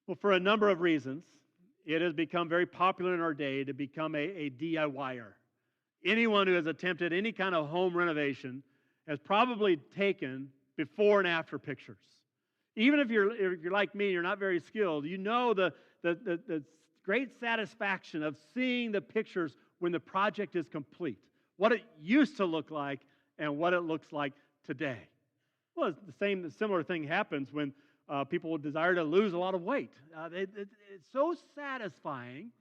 Well, for a number of reasons, it has become very popular in our day to become a DIYer. Anyone who has attempted any kind of home renovation has probably taken before and after pictures. Even if you're like me, you're not very skilled, you know the great satisfaction of seeing the pictures when the project is complete, what it used to look like and what it looks like today. Well, the similar thing happens when people desire to lose a lot of weight. It's so satisfying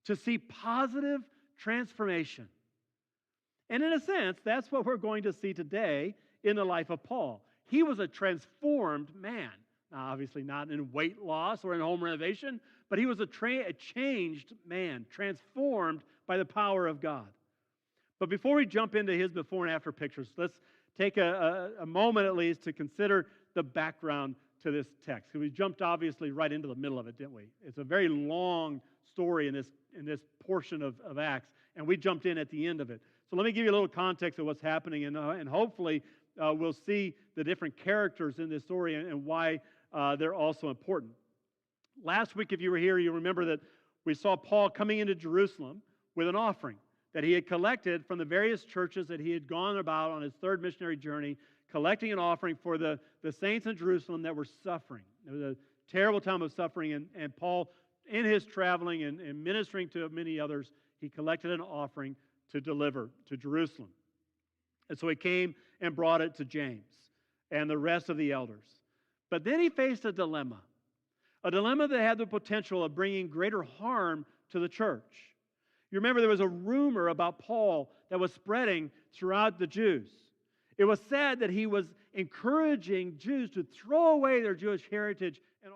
to see positive transformation. And in a sense, that's what we're going to see today in the life of Paul. He was a transformed man. Now, obviously not in weight loss or in home renovation, but he was a changed man, transformed by the power of God. But before we jump into his before and after pictures, let's take a moment at least to consider the background to this text. We jumped obviously right into the middle of it, didn't we? It's a very long story in this portion of Acts, and we jumped in at the end of it. So let me give you a little context of what's happening, and hopefully we'll see the different characters in this story and why they're also important. Last week, if you were here, you remember that we saw Paul coming into Jerusalem with an offering that he had collected from the various churches that he had gone about on his third missionary journey, collecting an offering for the saints in Jerusalem that were suffering. It was a terrible time of suffering, and Paul, in his traveling and ministering to many others, he collected an offering to deliver to Jerusalem. And so he came and brought it to James and the rest of the elders. But then he faced a dilemma that had the potential of bringing greater harm to the church. You remember there was a rumor about Paul that was spreading throughout the Jews. It was said that he was encouraging Jews to throw away their Jewish heritage and